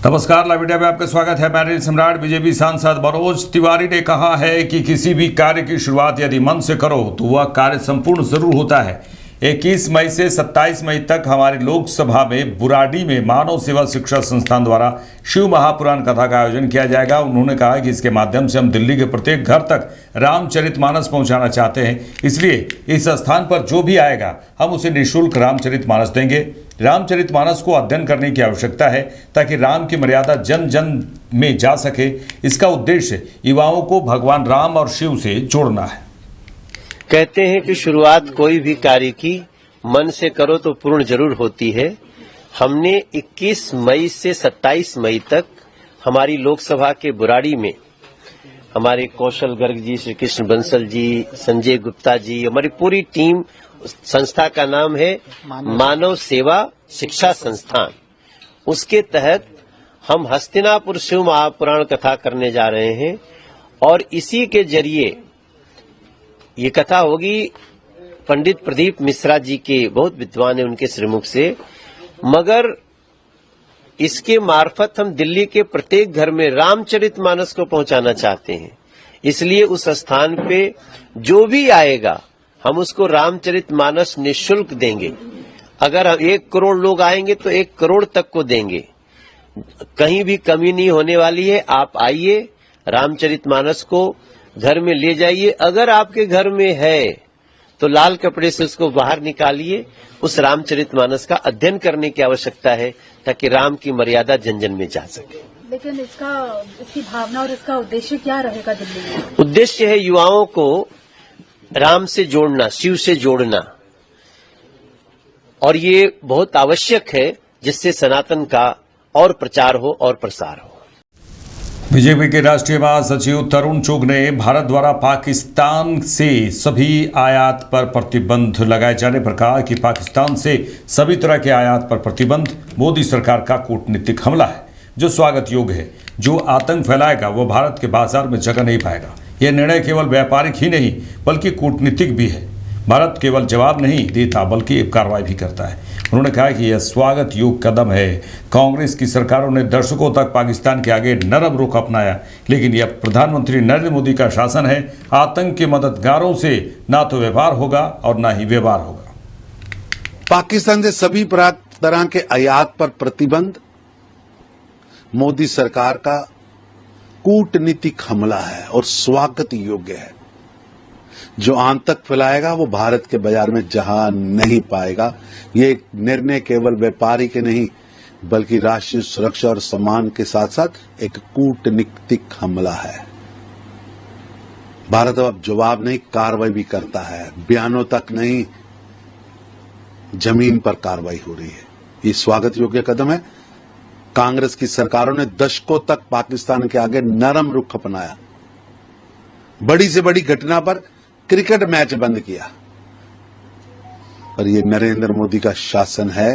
नमस्कार, live India में आपका स्वागत है। मैं सम्राट। बीजेपी सांसद मनोज तिवारी ने कहा है कि किसी भी कार्य की शुरुआत यदि मन से करो तो वह कार्य संपूर्ण जरूर होता है। 21 मई से 27 मई तक हमारी लोकसभा में बुराड़ी में मानव सेवा शिक्षा संस्थान द्वारा शिव महापुराण कथा का आयोजन किया जाएगा। उन्होंने कहा कि इसके माध्यम से हम दिल्ली के प्रत्येक घर तक रामचरितमानस पहुंचाना चाहते हैं, इसलिए इस स्थान पर जो भी आएगा हम उसे निःशुल्क रामचरितमानस देंगे। रामचरितमानस को अध्ययन करने की आवश्यकता है ताकि राम की मर्यादा जन जन में जा सके। इसका उद्देश्य युवाओं को भगवान राम और शिव से जोड़ना है। कहते हैं कि शुरुआत कोई भी कार्य की मन से करो तो पूर्ण जरूर होती है। हमने 21 मई से 27 मई तक हमारी लोकसभा के बुराड़ी में हमारे कौशल गर्ग जी, श्री कृष्ण बंसल जी, संजय गुप्ता जी, हमारी पूरी टीम, संस्था का नाम है मानव सेवा शिक्षा संस्थान। उसके तहत हम हस्तिनापुर शिव महापुराण कथा करने जा रहे हैं और इसी के जरिए ये कथा होगी पंडित प्रदीप मिश्रा जी के, बहुत विद्वान है, उनके श्रीमुख से। मगर इसके मार्फत हम दिल्ली के प्रत्येक घर में रामचरितमानस को पहुंचाना चाहते हैं। इसलिए उस स्थान पे जो भी आएगा हम उसको रामचरितमानस निःशुल्क देंगे। अगर 1 करोड़ लोग आएंगे तो 1 करोड़ तक को देंगे, कहीं भी कमी नहीं होने वाली है। आप आइए, रामचरितमानस को घर में ले जाइए। अगर आपके घर में है तो लाल कपड़े से उसको बाहर निकालिए। उस रामचरितमानस का अध्ययन करने की आवश्यकता है ताकि राम की मर्यादा जन जन में जा सके। लेकिन इसकी भावना और इसका उद्देश्य क्या रहेगा दिल्ली में? उद्देश्य है युवाओं को राम से जोड़ना, शिव से जोड़ना, और ये बहुत आवश्यक है जिससे सनातन का और प्रचार हो और प्रसार हो। बीजेपी के राष्ट्रीय महासचिव तरुण चुग ने भारत द्वारा पाकिस्तान से सभी आयात पर प्रतिबंध लगाए जाने पर कहा कि पाकिस्तान से सभी तरह के आयात पर प्रतिबंध मोदी सरकार का कूटनीतिक हमला है जो स्वागत योग्य है। जो आतंक फैलाएगा वो भारत के बाजार में जगह नहीं पाएगा। यह निर्णय केवल व्यापारिक ही नहीं बल्कि कूटनीतिक भी है। भारत केवल जवाब नहीं देता बल्कि कार्रवाई भी करता है। उन्होंने कहा कि यह स्वागत योग्य कदम है। कांग्रेस की सरकारों ने दशकों तक पाकिस्तान के आगे नरम रुख अपनाया, लेकिन यह प्रधानमंत्री नरेंद्र मोदी का शासन है। आतंक के मददगारों से ना तो व्यवहार होगा और ना ही व्यवहार होगा। पाकिस्तान से सभी तरह के आयात पर प्रतिबंध मोदी सरकार का कूटनीतिक हमला है और स्वागत योग्य है। जो आतंक फैलाएगा वो भारत के बाजार में जहां नहीं पाएगा। ये निर्णय केवल व्यापारी के नहीं बल्कि राष्ट्रीय सुरक्षा और सम्मान के साथ साथ एक कूटनीतिक हमला है। भारत अब जवाब नहीं, कार्रवाई भी करता है। बयानों तक नहीं, जमीन पर कार्रवाई हो रही है। ये स्वागत योग्य कदम है। कांग्रेस की सरकारों ने दशकों तक पाकिस्तान के आगे नरम रुख अपनाया। बड़ी से बड़ी घटना पर क्रिकेट मैच बंद किया, पर यह नरेंद्र मोदी का शासन है।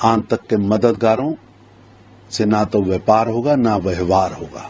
आतंक के मददगारों से ना तो व्यापार होगा ना व्यवहार होगा।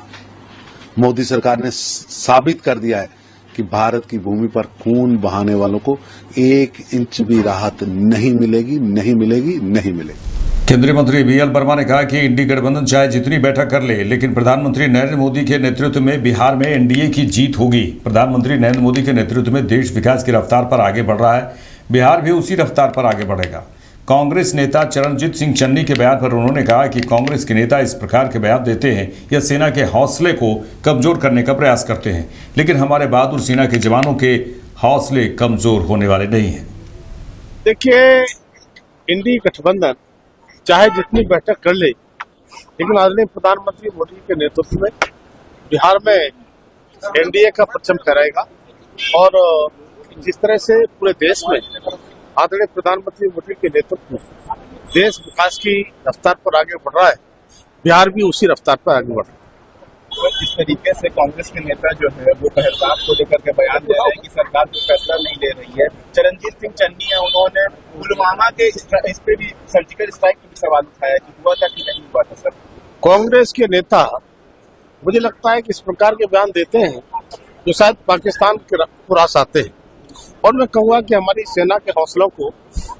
मोदी सरकार ने साबित कर दिया है कि भारत की भूमि पर खून बहाने वालों को 1 इंच भी राहत नहीं मिलेगी, नहीं मिलेगी, नहीं मिलेगी। केंद्रीय मंत्री बीएल वर्मा ने कहा कि इंडी गठबंधन चाहे जितनी बैठक कर ले, लेकिन प्रधानमंत्री नरेंद्र मोदी के नेतृत्व में बिहार में एनडीए की जीत होगी। प्रधानमंत्री नरेंद्र मोदी के नेतृत्व में देश विकास की रफ्तार पर आगे बढ़ रहा है। बिहार भी उसी रफ्तार पर आगे बढ़ेगा। कांग्रेस नेता चरणजीत सिंह चन्नी के बयान पर उन्होंने कहा कि कांग्रेस के नेता इस प्रकार के बयान देते हैं या सेना के हौसले को कमजोर करने का प्रयास करते हैं, लेकिन हमारे बहादुर सेना के जवानों के हौसले कमजोर होने वाले नहीं हैं। देखिए, इंडी गठबंधन चाहे जितनी बैठक कर ले, लेकिन आदरणीय प्रधानमंत्री मोदी के नेतृत्व में बिहार में एनडीए का परचम फहराएगा। और जिस तरह से पूरे देश में आदरणीय प्रधानमंत्री मोदी के नेतृत्व में देश विकास की रफ्तार पर आगे बढ़ रहा है, बिहार भी उसी रफ्तार पर आगे बढ़ रहा है। तो इस तरीके से कांग्रेस के नेता जो है वो पहलगाम को लेकर के बयान दे रहे हैं कि सरकार कोई फैसला नहीं ले रही है। चरणजीत सिंह चन्नी है, उन्होंने पुलवामा के इस पे भी सर्जिकल स्ट्राइक पे भी सवाल उठाया कि हुआ था कि नहीं हुआ था। सर, कांग्रेस के नेता मुझे लगता है कि इस प्रकार के बयान देते हैं जो शायद पाकिस्तान के रास आते हैं। और मैं कहूँगा कि हमारी सेना के हौसलों को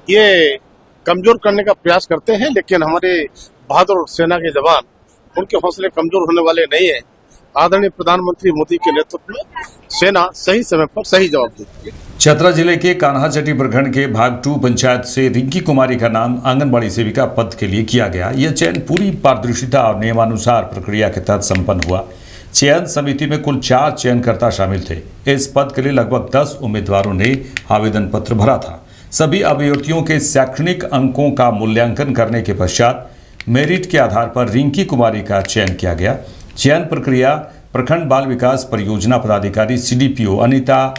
ये कमजोर करने का प्रयास करते हैं, लेकिन हमारे बहादुर सेना के जवान, उनके हौसले कमजोर होने वाले नहीं है। आदरणीय प्रधानमंत्री मोदी के नेतृत्व में सेना सही समय पर सही जवाब देती है। चतरा जिले के कान्हाचटी प्रखंड के भागटू पंचायत से रिंकी कुमारी का नाम आंगनबाड़ी सेविका पद के लिए किया गया। यह चयन पूरी पारदर्शिता और नियमानुसार प्रक्रिया के तहत संपन्न हुआ। चयन समिति में कुल 4 चयनकर्ता शामिल थे। इस पद के लिए लगभग 10 उम्मीदवारों ने आवेदन पत्र भरा था। सभी अभ्यर्थियों के शैक्षणिक अंकों का मूल्यांकन करने के पश्चात मेरिट के आधार पर रिंकी कुमारी का चयन किया गया। चयन प्रक्रिया प्रखंड बाल विकास परियोजना पदाधिकारी CDPO अनीता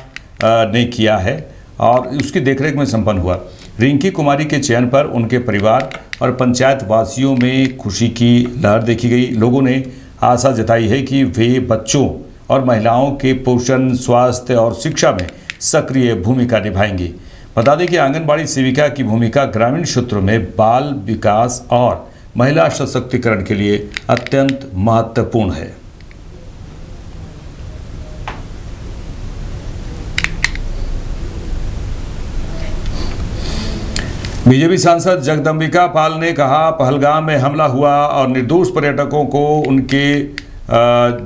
ने किया है और उसकी देखरेख में संपन्न हुआ। रिंकी कुमारी के चयन पर उनके परिवार और पंचायत वासियों में खुशी की लहर देखी गई। लोगों ने आशा जताई है कि वे बच्चों और महिलाओं के पोषण, स्वास्थ्य और शिक्षा में सक्रिय भूमिका निभाएंगी। बता दें कि आंगनबाड़ी सेविका की भूमिका ग्रामीण क्षेत्रों में बाल विकास और महिला सशक्तिकरण के लिए अत्यंत महत्वपूर्ण है। बीजेपी सांसद जगदम्बिका पाल ने कहा, पहलगाम में हमला हुआ और निर्दोष पर्यटकों को उनके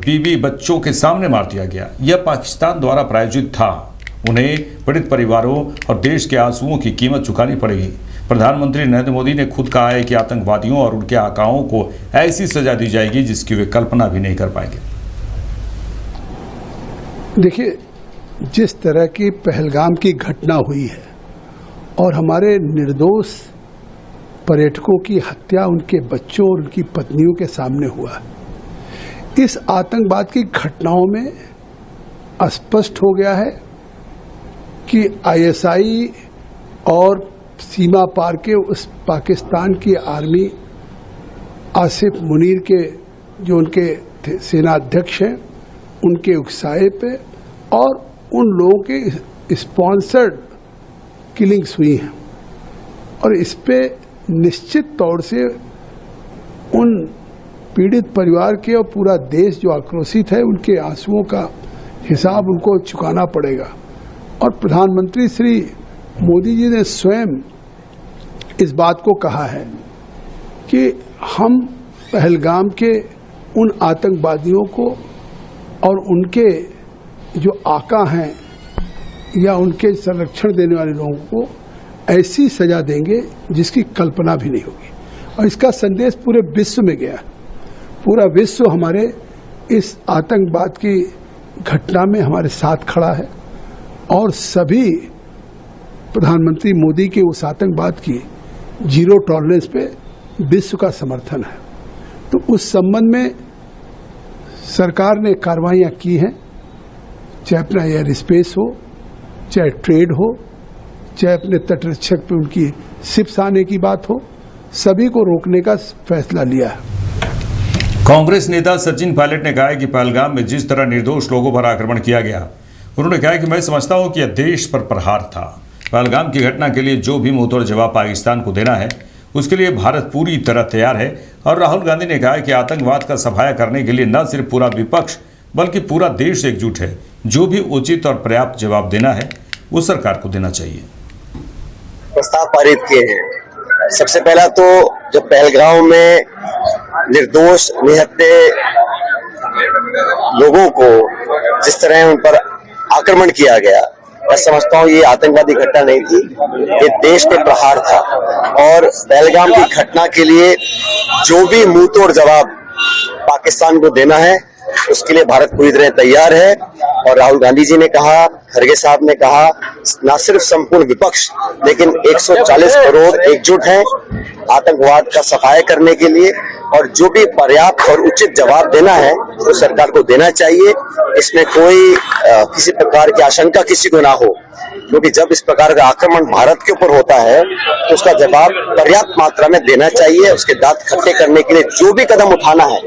बीवी बच्चों के सामने मार दिया गया। यह पाकिस्तान द्वारा प्रायोजित था। उन्हें पीड़ित परिवारों और देश के आंसुओं की कीमत चुकानी पड़ेगी। प्रधानमंत्री नरेंद्र मोदी ने खुद कहा है कि आतंकवादियों और उनके आकाओं को ऐसी सजा दी जाएगी जिसकी वे कल्पना भी नहीं कर पाएंगे। देखिए, जिस तरह की पहलगाम की घटना हुई है और हमारे निर्दोष पर्यटकों की हत्या उनके बच्चों और उनकी पत्नियों के सामने हुआ है, इस आतंकवाद की घटनाओं में स्पष्ट हो गया है कि ISI और सीमा पार के उस पाकिस्तान की आर्मी आसिफ मुनीर के जो उनके सेना अध्यक्ष हैं उनके उकसावे पे और उन लोगों के स्पॉन्सर्ड किलिंग्स हुई हैं और इस पे निश्चित तौर से उन पीड़ित परिवार के और पूरा देश जो आक्रोशित है उनके आंसुओं का हिसाब उनको चुकाना पड़ेगा। और प्रधानमंत्री श्री मोदी जी ने स्वयं इस बात को कहा है कि हम पहलगाम के उन आतंकवादियों को और उनके जो आका हैं या उनके संरक्षण देने वाले लोगों को ऐसी सजा देंगे जिसकी कल्पना भी नहीं होगी। और इसका संदेश पूरे विश्व में गया। पूरा विश्व हमारे इस आतंकवाद की घटना में हमारे साथ खड़ा है और सभी प्रधानमंत्री मोदी के उस आतंकवाद की जीरो टॉलरेंस पे विश्व का समर्थन है। तो उस संबंध में सरकार ने कार्रवाइयां की हैं, चाहे अपना एयर स्पेस हो, चाहे ट्रेड हो, चाहे अपने तटरक्षक पे उनकी शिप्स आने की बात हो, सभी को रोकने का फैसला लिया है। कांग्रेस नेता सचिन पायलट ने कहा है कि पहलगाम में जिस तरह निर्दोष लोगों पर आक्रमण किया गया, उन्होंने कहा कि मैं समझता हूं कि यह देश पर प्रहार था। पहलगाम की घटना के लिए जो भी मुंहतोड़ जवाब पाकिस्तान को देना है उसके लिए भारत पूरी तरह तैयार है। और राहुल गांधी ने कहा कि आतंकवाद का सफाया करने के लिए न सिर्फ पूरा विपक्ष बल्कि पूरा देश एकजुट है। जो भी उचित और पर्याप्त जवाब देना है वो सरकार को देना चाहिए। प्रस्ताव पारित किए हैं। सबसे पहला तो जब पहलगाम में निर्दोष निहत्थे लोगों को जिस तरह उन पर आक्रमण किया गया, मैं समझता हूँ ये आतंकवादी घटना नहीं थी, ये देश पे प्रहार था। और पहलगाम की घटना के लिए जो भी मुंहतोड़ जवाब पाकिस्तान को देना है उसके लिए भारत पूरी तरह तैयार है। और राहुल गांधी जी ने कहा, खड़गे साहब ने कहा, न सिर्फ संपूर्ण विपक्ष लेकिन 140 करोड़ एकजुट हैं आतंकवाद का सफाया करने के लिए। और जो भी पर्याप्त और उचित जवाब देना है वो सरकार को देना चाहिए। इसमें कोई किसी प्रकार की आशंका किसी को ना हो, क्योंकि जब इस प्रकार का आक्रमण भारत के ऊपर होता है तो उसका जवाब पर्याप्त मात्रा में देना चाहिए। उसके दांत खट्टे करने के लिए जो भी कदम उठाना है,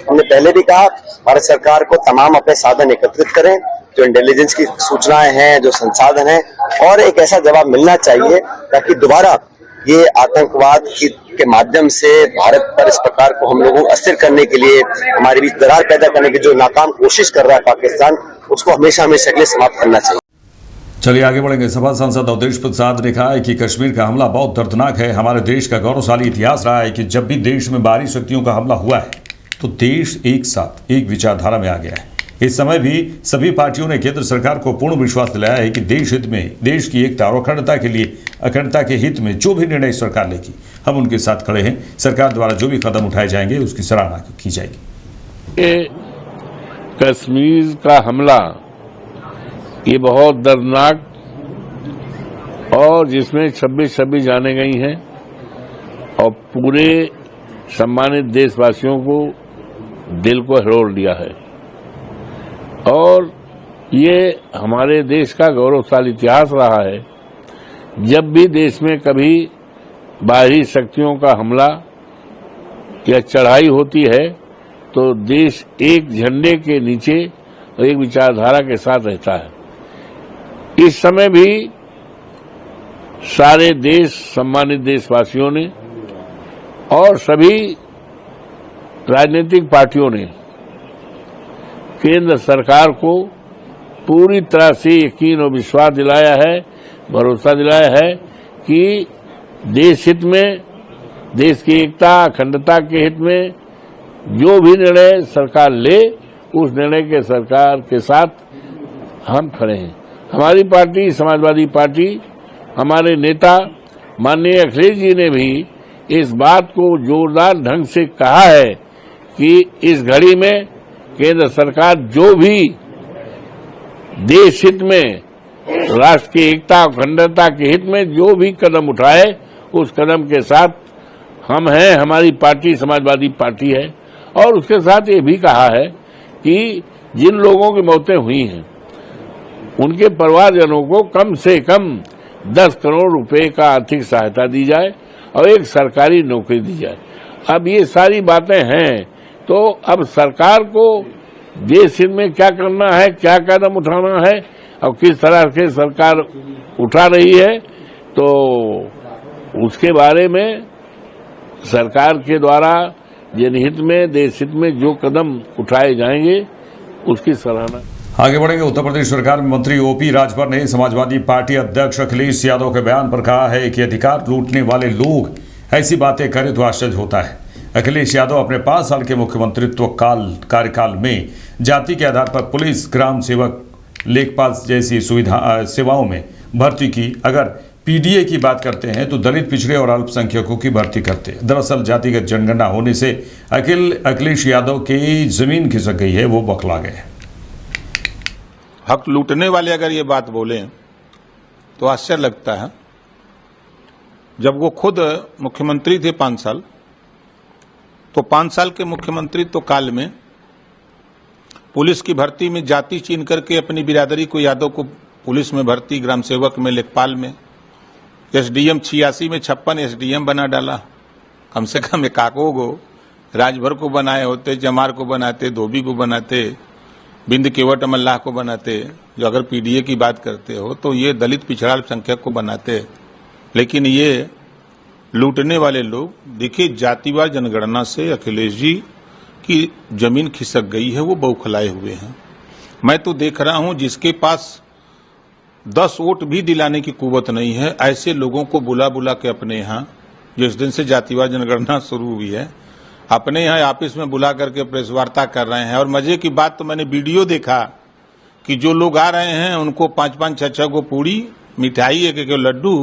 हमने पहले भी कहा, भारत सरकार को तमाम अपने साधन एकत्रित करें, जो इंटेलिजेंस की सूचनाएं हैं, जो संसाधन हैं, और एक ऐसा जवाब मिलना चाहिए ताकि दोबारा ये आतंकवाद के माध्यम से भारत पर इस प्रकार को हम लोगों को अस्थिर करने के लिए, हमारे बीच दरार पैदा करने की जो नाकाम कोशिश कर रहा है पाकिस्तान, उसको हमेशा हमेशा के लिए समाप्त करना चाहिए। चलिए आगे बढ़ेंगे। सपा सांसद अवधेश प्रसाद ने कहा है कि कश्मीर का हमला बहुत दर्दनाक है। हमारे देश का गौरवशाली इतिहास रहा है कि जब भी देश में बाहरी शक्तियों का हमला हुआ है तो देश एक साथ एक विचारधारा में आ गया है। इस समय भी सभी पार्टियों ने केंद्र सरकार को पूर्ण विश्वास दिलाया है कि देश हित में, देश की एकता और अखंडता के हित में जो भी निर्णय सरकार लेगी हम उनके साथ खड़े हैं। सरकार द्वारा जो भी कदम उठाए जाएंगे उसकी सराहना की जाएगी। कश्मीर का हमला ये बहुत दर्दनाक और जिसमें 26 जाने गई हैं और पूरे सम्मानित देशवासियों को दिल को हिलोर दिया है और ये हमारे देश का गौरवशाली इतिहास रहा है। जब भी देश में कभी बाहरी शक्तियों का हमला या चढ़ाई होती है तो देश एक झंडे के नीचे और एक विचारधारा के साथ रहता है। इस समय भी सारे देश, सम्मानित देशवासियों ने और सभी राजनीतिक पार्टियों ने केंद्र सरकार को पूरी तरह से यकीन और विश्वास दिलाया है, भरोसा दिलाया है कि देश हित में, देश की एकता अखंडता के हित में जो भी निर्णय सरकार ले उस निर्णय के सरकार के साथ हम खड़े हैं। हमारी पार्टी समाजवादी पार्टी, हमारे नेता माननीय अखिलेश जी ने भी इस बात को जोरदार ढंग से कहा है कि इस घड़ी में केंद्र सरकार जो भी देश हित में, राष्ट्र की एकता अखंडता के हित में जो भी कदम उठाए उस कदम के साथ हम हैं। हमारी पार्टी समाजवादी पार्टी है और उसके साथ ये भी कहा है कि जिन लोगों की मौतें हुई हैं उनके परिवारजनों को कम से कम 10 करोड़ रुपए का आर्थिक सहायता दी जाए और एक सरकारी नौकरी दी जाए। अब ये सारी बातें हैं तो अब सरकार को देश हित में क्या करना है, क्या कदम उठाना है और किस तरह से सरकार उठा रही है तो उसके बारे में सरकार के द्वारा जनहित में, देश हित में जो कदम उठाए जाएंगे उसकी सराहना। आगे बढ़ेंगे। उत्तर प्रदेश सरकार में मंत्री ओपी राजभर ने समाजवादी पार्टी अध्यक्ष अखिलेश यादव के बयान पर कहा है कि अधिकार लूटने वाले लोग ऐसी बातें करें तो आश्चर्य होता है। अखिलेश यादव अपने 5 साल के मुख्यमंत्रित्व कार्यकाल में जाति के आधार पर पुलिस, ग्राम सेवक, लेखपाल जैसी सेवाओं में भर्ती की। अगर पीडीए की बात करते हैं तो दलित, पिछड़े और अल्पसंख्यकों की भर्ती करते हैं। दरअसल जातिगत जनगणना होने से अखिलेश यादव की जमीन खिसक गई है, वो बौखला गए। हक लूटने वाले अगर ये बात बोले तो आश्चर्य लगता है। जब वो खुद मुख्यमंत्री थे 5 साल, तो 5 साल के मुख्यमंत्रित्व काल में पुलिस की भर्ती में जाति चीन करके अपनी बिरादरी को, यादव को पुलिस में भर्ती, ग्राम सेवक में, लेखपाल में, एसडीएम 86 में 56 एसडीएम बना डाला। कम से कम एकाको को राजभर को बनाए होते, जमार को बनाते, धोबी को बनाते, बिंद केवट मल्लाह को बनाते। जो अगर पीडीए की बात करते हो तो ये दलित, पिछड़ा, अल्पसंख्यक को बनाते। लेकिन ये लूटने वाले लोग, देखिए जातिवार जनगणना से अखिलेश जी की जमीन खिसक गई है, वो बौखलाए हुए हैं। मैं तो देख रहा हूं जिसके पास 10 वोट भी दिलाने की कुवत नहीं है, ऐसे लोगों को बुला बुला के अपने यहां, जिस दिन से जातिवार जनगणना शुरू हुई है, अपने यहाँ ऑफिस में बुला करके प्रेस वार्ता कर रहे हैं। और मजे की बात तो मैंने वीडियो देखा कि जो लोग आ रहे हैं उनको 5-5, 6-6 को पूड़ी, मिठाई, 1-1 लड्डू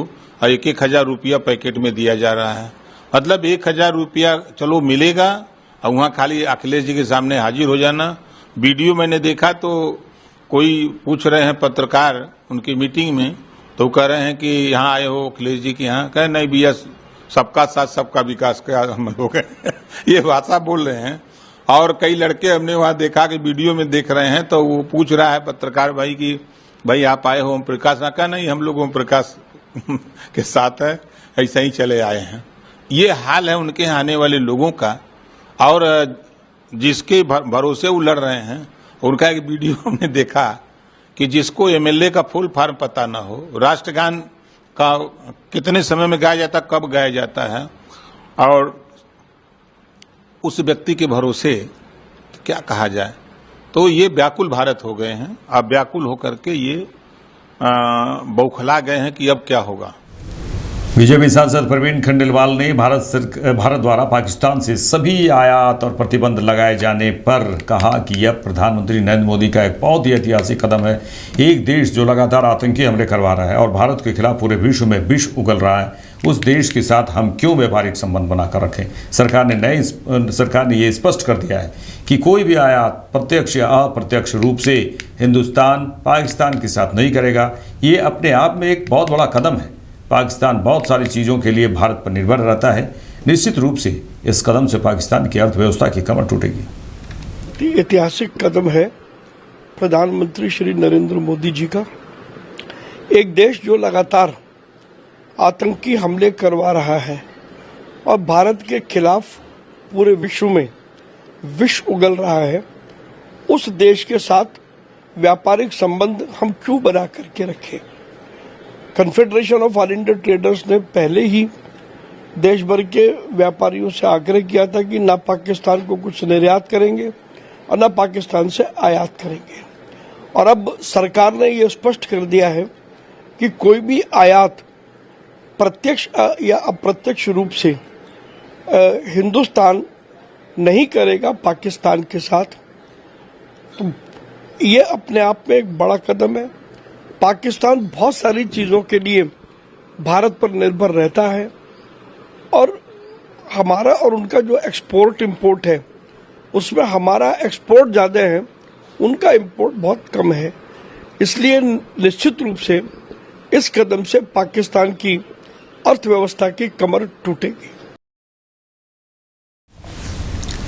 और 1-1 रुपया पैकेट में दिया जा रहा है। मतलब 1,000 रुपया चलो मिलेगा और वहां खाली अखिलेश जी के सामने हाजिर हो जाना। वीडियो मैंने देखा तो कोई पूछ रहे हैं पत्रकार उनकी मीटिंग में, तो कह रहे हैं कि यहाँ आए हो अखिलेश जी के यहाँ? कहे नहीं भैया, सबका साथ सबका विकास का हम लोग हैं ये भाषा बोल रहे हैं। और कई लड़के हमने वहां देखा कि वीडियो में देख रहे हैं, तो वो पूछ रहा है पत्रकार भाई कि भाई आप आए हो ओम प्रकाश? ना कहा नहीं, हम लोग ओम प्रकाश के साथ है, ऐसे ही चले आए हैं। ये हाल है उनके यहाँ आने वाले लोगों का। और जिसके भरोसे वो लड़ रहे हैं, उनका एक वीडियो हमने देखा कि जिसको एमएलए का फुल फॉर्म पता ना हो, राष्ट्रगान का कितने समय में गाया जाता, कब गाया जाता है, और उस व्यक्ति के भरोसे क्या कहा जाए। तो ये व्याकुल भारत हो गए हैं। अब व्याकुल होकर के ये बौखला गए हैं कि अब क्या होगा। बीजेपी सांसद प्रवीण खंडेलवाल ने भारत द्वारा पाकिस्तान से सभी आयात और प्रतिबंध लगाए जाने पर कहा कि यह प्रधानमंत्री नरेंद्र मोदी का एक बहुत ही ऐतिहासिक कदम है। एक देश जो लगातार आतंकी हमले करवा रहा है और भारत के खिलाफ पूरे विश्व में विष उगल रहा है, उस देश के साथ हम क्यों व्यापारिक संबंध बनाकर रखें। सरकार ने ये स्पष्ट कर दिया है कि कोई भी आयात प्रत्यक्ष या अप्रत्यक्ष रूप से हिंदुस्तान पाकिस्तान के साथ नहीं करेगा। ये अपने आप में एक बहुत बड़ा कदम है। पाकिस्तान बहुत सारी चीज़ों के लिए भारत पर निर्भर रहता है। निश्चित रूप से इस कदम से पाकिस्तान की अर्थव्यवस्था की कमर टूटेगी। ऐतिहासिक कदम है प्रधानमंत्री श्री नरेंद्र मोदी जी का। एक देश जो लगातार आतंकी हमले करवा रहा है और भारत के खिलाफ पूरे विश्व में विष उगल रहा है, उस देश के साथ व्यापारिक संबंध हम क्यों बना करके रखें। Confederation of all India traders ने पहले ही देश भर के व्यापारियों से आग्रह किया था कि ना पाकिस्तान को कुछ निर्यात करेंगे और ना पाकिस्तान से आयात करेंगे, और अब सरकार ने यह स्पष्ट कर दिया है कि कोई भी आयात प्रत्यक्ष या अप्रत्यक्ष रूप से हिंदुस्तान नहीं करेगा पाकिस्तान के साथ। तो ये अपने आप में एक बड़ा कदम है। पाकिस्तान बहुत सारी चीज़ों के लिए भारत पर निर्भर रहता है और हमारा और उनका जो एक्सपोर्ट इंपोर्ट है उसमें हमारा एक्सपोर्ट ज़्यादा है, उनका इंपोर्ट बहुत कम है। इसलिए निश्चित रूप से इस कदम से पाकिस्तान की अर्थव्यवस्था की कमर टूटेगी।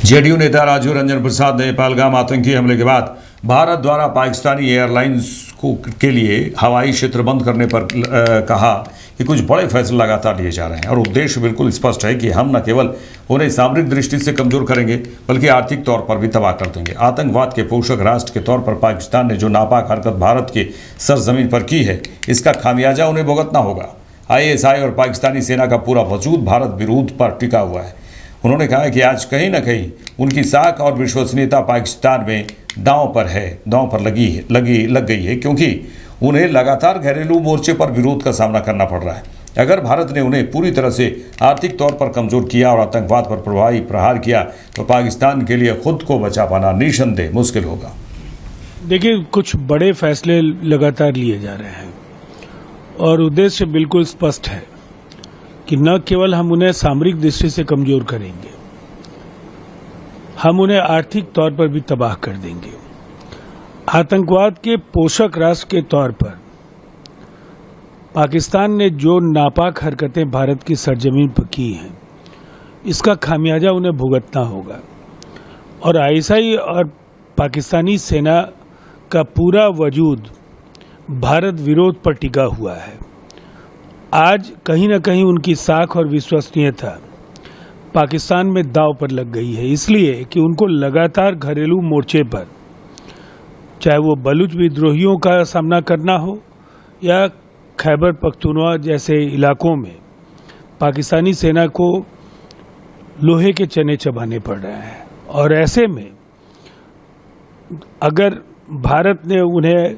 जेडीयू नेता राजीव रंजन प्रसाद ने पहलगाम आतंकी हमले के बाद भारत द्वारा पाकिस्तानी एयरलाइंस के लिए हवाई क्षेत्र बंद करने पर कहा कि कुछ बड़े फैसले लगातार लिए जा रहे हैं और उद्देश्य बिल्कुल स्पष्ट है कि हम न केवल उन्हें सामरिक दृष्टि से कमजोर करेंगे बल्कि आर्थिक तौर पर भी तबाह कर देंगे। आतंकवाद के पोषक राष्ट्र के तौर पर पाकिस्तान ने जो नापाक हरकत भारत के सरजमीन पर की है, इसका खामियाजा उन्हें भुगतना होगा। ISI और पाकिस्तानी सेना का पूरा वजूद भारत विरोध पर टिका हुआ है। उन्होंने कहा कि आज कहीं न कहीं उनकी साख और विश्वसनीयता पाकिस्तान में दांव पर लग गई है, क्योंकि उन्हें लगातार घरेलू मोर्चे पर विरोध का सामना करना पड़ रहा है। अगर भारत ने उन्हें पूरी तरह से आर्थिक तौर पर कमजोर किया और आतंकवाद पर प्रभावी प्रहार किया तो पाकिस्तान के लिए खुद को बचा पाना निसंदेह मुश्किल होगा। देखिए, कुछ बड़े फैसले लगातार लिए जा रहे हैं और उद्देश्य बिल्कुल स्पष्ट है कि न केवल हम उन्हें सामरिक दृष्टि से कमजोर करेंगे, हम उन्हें आर्थिक तौर पर भी तबाह कर देंगे। आतंकवाद के पोषक राष्ट्र के तौर पर पाकिस्तान ने जो नापाक हरकतें भारत की सरजमीन पर की हैं, इसका खामियाजा उन्हें भुगतना होगा। और ISI और पाकिस्तानी सेना का पूरा वजूद भारत विरोध पर टिका हुआ है। आज कहीं न कहीं उनकी साख और विश्वसनीयता पाकिस्तान में दांव पर लग गई है, इसलिए कि उनको लगातार घरेलू मोर्चे पर, चाहे वो बलूच विद्रोहियों का सामना करना हो या खैबर पख्तूनख्वा जैसे इलाकों में पाकिस्तानी सेना को लोहे के चने चबाने पड़ रहे हैं। और ऐसे में अगर भारत ने उन्हें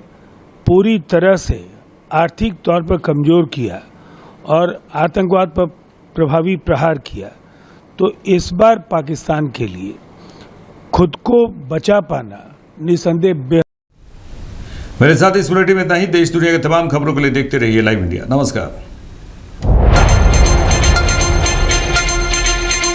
पूरी तरह से आर्थिक तौर पर कमजोर किया और आतंकवाद पर प्रभावी प्रहार किया, तो इस बार पाकिस्तान के लिए खुद को बचा पाना निसंदेह। मेरे साथ इस बुलेटिन में इतना ही। देश दुनिया के तमाम खबरों के लिए देखते रहिए लाइव इंडिया। नमस्कार।